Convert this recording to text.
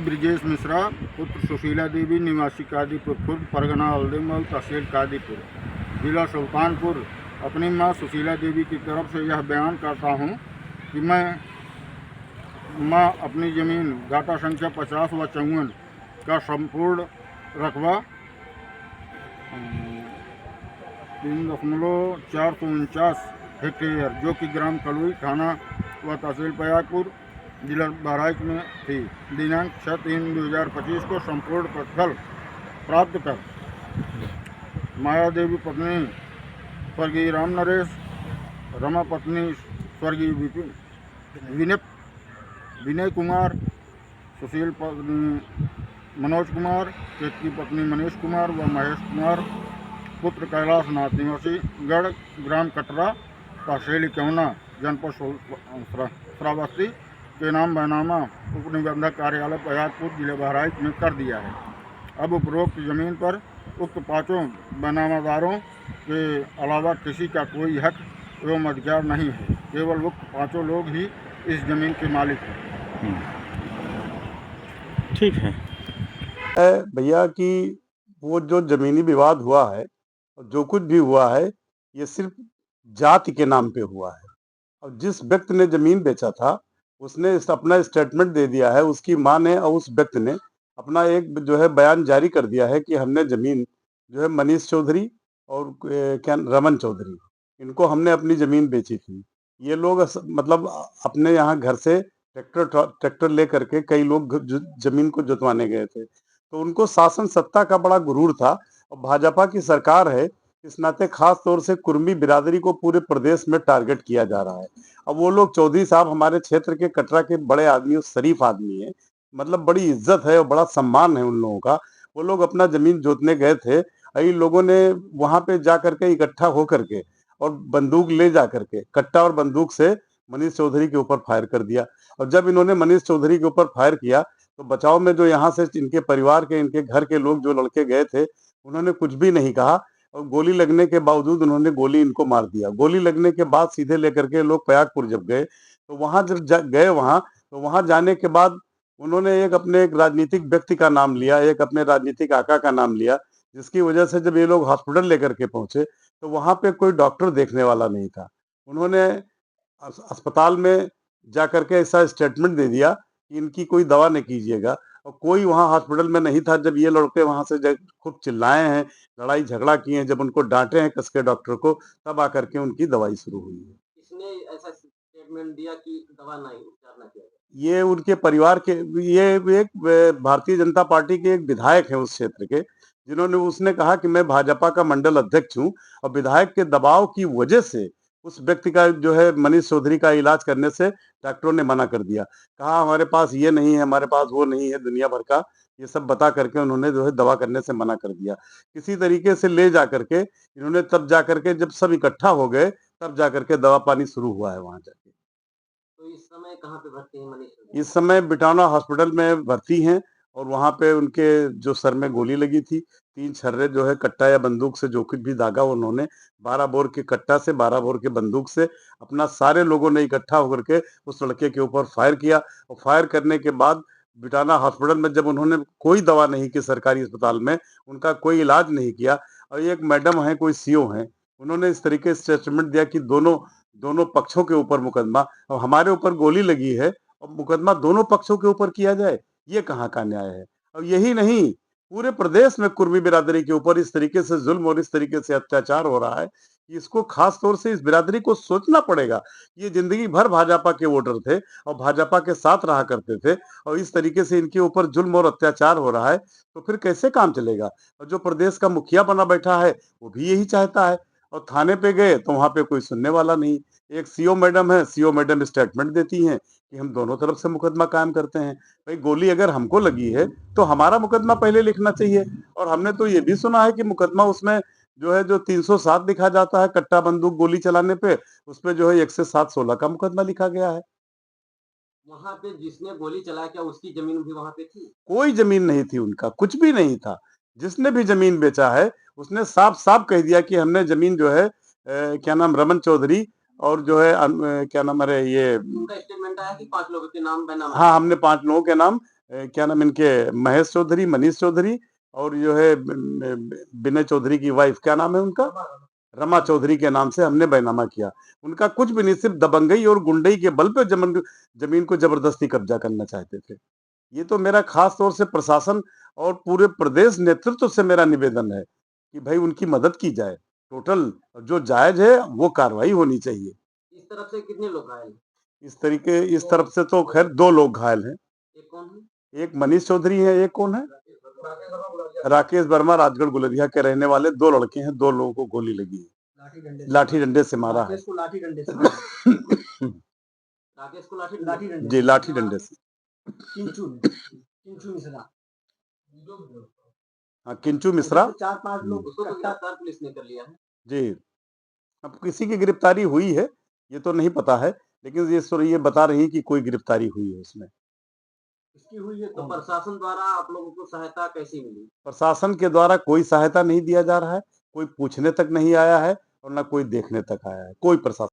ब्रिजेश मिश्रा पुत्र सुशीला देवी निवासी कादीपुर खुर्द परगना हल्दीमल तहसील कादीपुर जिला सुल्तानपुर अपनी मां सुशीला देवी की तरफ से यह बयान करता हूं कि मैं अपनी ज़मीन घाटा संख्या 50 व 54 का संपूर्ण रकबा 3.449 हेक्टेयर जो कि ग्राम कलुई थाना व तहसील पयागपुर जिला बहराइच में थी, दिनांक 6/3/2025 को संपूर्ण प्रतिफल प्राप्त कर माया देवी पत्नी स्वर्गीय राम नरेश, रमा पत्नी स्वर्गीय विनय कुमार, सुशील पत्नी मनोज कुमार, केतकी पत्नी मनीष कुमार व महेश कुमार पुत्र कैलाश नाथ निवासी गढ़ ग्राम कटरा तहसील केवना जनपद श्रावस्ती के नाम बैनामा उपनिबंधक कार्यालय पयागपुर जिले बहराइच में कर दिया है। अब उपरोक्त जमीन पर उक्त पांचों बैनामादारों के अलावा किसी का कोई हक एवं अधिकार नहीं है, केवल उक्त पांचों लोग ही इस जमीन के मालिक हैं। ठीक है भैया कि वो जो जमीनी विवाद हुआ है और जो कुछ भी हुआ है ये सिर्फ जाति के नाम पे हुआ है। और जिस व्यक्ति ने जमीन बेचा था उसने अपना स्टेटमेंट दे दिया है, उसकी मां ने और उस व्यक्ति ने अपना एक जो है बयान जारी कर दिया है कि हमने जमीन जो है मनीष चौधरी और क्या रमन चौधरी इनको हमने अपनी जमीन बेची थी। ये लोग मतलब अपने यहाँ घर से ट्रैक्टर ले करके कई लोग जमीन को जुतवाने गए थे, तो उनको शासन सत्ता का बड़ा गुरूर था और भाजपा की सरकार है, इस नाते खास तौर से कुर्मी बिरादरी को पूरे प्रदेश में टारगेट किया जा रहा है। अब वो लोग चौधरी साहब हमारे क्षेत्र के कटरा के बड़े आदमी, शरीफ आदमी है, मतलब बड़ी इज्जत है और बड़ा सम्मान है उन लोगों का। वो लोग अपना जमीन जोतने गए थे, इन लोगों ने वहां पे जा करके इकट्ठा होकर के और बंदूक ले जा करके कट्टा और बंदूक से मनीष चौधरी के ऊपर फायर कर दिया। और जब इन्होंने मनीष चौधरी के ऊपर फायर किया तो बचाव में जो यहाँ से इनके परिवार के, इनके घर के लोग जो लड़के गए थे उन्होंने कुछ भी नहीं कहा और गोली लगने के बावजूद उन्होंने गोली इनको मार दिया। गोली लगने के बाद सीधे लेकर के लोग पयागपुर जब गए तो वहां जब गए तो वहां जाने के बाद उन्होंने अपने एक राजनीतिक व्यक्ति का नाम लिया, एक अपने राजनीतिक आका का नाम लिया, जिसकी वजह से जब ये लोग हॉस्पिटल लेकर के पहुंचे तो वहां पे कोई डॉक्टर देखने वाला नहीं था। उन्होंने अस्पताल में जाकर के ऐसा स्टेटमेंट दे दिया कि इनकी कोई दवा नहीं कीजिएगा, और कोई वहां हॉस्पिटल में नहीं था। जब ये लड़के वहां से जब खूब चिल्लाए हैं, लड़ाई झगड़ा किए हैं, जब उनको डांटे हैं कसके डॉक्टर को, तब आकर के उनकी दवाई शुरू हुई है। इसने ऐसा स्टेटमेंट दिया कि दवा नहीं, उपचार ना किया जाए। ये उनके परिवार के, ये एक भारतीय जनता पार्टी के एक विधायक हैं उस क्षेत्र के, जिन्होंने उसने कहा कि मैं भाजपा का मंडल अध्यक्ष हूं और विधायक के दबाव की वजह से उस व्यक्ति का जो है मनीष चौधरी का इलाज करने से डॉक्टरों ने मना कर दिया। कहा हमारे पास ये नहीं है, हमारे पास वो नहीं है, दुनिया भर का ये सब बता करके उन्होंने जो है दवा करने से मना कर दिया। किसी तरीके से ले जा करके इन्होंने, तब जा करके जब सब इकट्ठा हो गए तब जा करके दवा पानी शुरू हुआ है वहां जाके। तो इस समय कहाँ पे भर्ती है मनीष चौधरी? इस समय बिटाना हॉस्पिटल में भर्ती हैं और वहां पे उनके जो सर में गोली लगी थी, 3 छर्रे जो है कट्टा या बंदूक से जो कुछ भी दागा उन्होंने 12 बोर के कट्टा से 12 बोर के बंदूक से अपना सारे लोगों ने इकट्ठा होकर के उस लड़के के ऊपर फायर किया। और फायर करने के बाद बिटाना हॉस्पिटल में जब उन्होंने कोई दवा नहीं की, सरकारी अस्पताल में उनका कोई इलाज नहीं किया, और एक मैडम है, कोई सीओ हैं, उन्होंने इस तरीके से स्टेटमेंट दिया कि दोनों दोनों पक्षों के ऊपर मुकदमा, और हमारे ऊपर गोली लगी है और मुकदमा दोनों पक्षों के ऊपर किया जाए, ये कहाँ का न्याय है। और यही नहीं, पूरे प्रदेश में कुर्मी बिरादरी के ऊपर इस तरीके से जुल्म और इस तरीके से अत्याचार हो रहा है कि इसको खास तौर से इस बिरादरी को सोचना पड़ेगा। ये जिंदगी भर भाजपा के वोटर थे और भाजपा के साथ रहा करते थे, और इस तरीके से इनके ऊपर जुल्म और अत्याचार हो रहा है तो फिर कैसे काम चलेगा। और जो प्रदेश का मुखिया बना बैठा है वो भी यही चाहता है, और थाने पे गए तो वहां पे कोई सुनने वाला नहीं। एक सीओ मैडम है, सीओ मैडम स्टेटमेंट देती हैं कि हम दोनों तरफ से मुकदमा कायम करते हैं। भाई गोली अगर हमको लगी है तो हमारा मुकदमा पहले लिखना चाहिए। और हमने तो ये भी सुना है कि मुकदमा उसमें जो है जो 307 लिखा जाता है कट्टा बंदूक गोली चलाने पे, उसपे जो है 107/16 का मुकदमा लिखा गया है। वहां पे जिसने गोली चलाया क्या उसकी जमीन भी वहां पे थी? कोई जमीन नहीं थी, उनका कुछ भी नहीं था। जिसने भी जमीन बेचा है उसने साफ साफ कह दिया कि हमने जमीन जो है क्या नाम रमन चौधरी और जो है क्या नाम, अरे ये, उनका स्टेटमेंट आया कि 5 लोगों के नाम बैनामा। हाँ, हमने 5 लोगों के नाम क्या नाम इनके, महेश चौधरी, मनीष चौधरी, और जो है विनय चौधरी की वाइफ, क्या नाम है उनका, रमा चौधरी के नाम से हमने बैनामा किया। उनका कुछ भी नहीं, सिर्फ दबंगई और गुंडई के बल पे जमीन को जबरदस्ती कब्जा करना चाहते थे। ये तो मेरा खास तौर से प्रशासन और पूरे प्रदेश नेतृत्व से मेरा निवेदन है कि भाई उनकी मदद की जाए। टोटल जो जायज है वो कार्रवाई होनी चाहिए। इस तरफ से कितने लोग घायल हैं? इस तरफ से तो खैर 2 लोग घायल हैं। एक कौन है? एक मनीष चौधरी है, एक कौन है, राकेश वर्मा, राजगढ़ गुलरिया के रहने वाले 2 लड़के हैं। 2 लोगों को गोली लगी है, लाठी डंडे से मारा है। राकेश को लाठी डंडे से मारा। राकेश को लाठी डंडे जी, लाठी डंडे से। किंचू मिश्रा। हाँ, किंचू मिश्रा। 4-5 लोग उसको तो गिरफ्तार पुलिस ने कर लिया है। जी, अब किसी की गिरफ्तारी हुई है ये तो नहीं पता है, लेकिन ये बता रही कि कोई गिरफ्तारी हुई है उसमें। इसकी हुई है तो प्रशासन द्वारा आप लोगों को सहायता कैसी मिली? प्रशासन के द्वारा कोई सहायता नहीं दिया जा रहा है, कोई पूछने तक नहीं आया है और ना कोई देखने तक आया है, कोई प्रशासन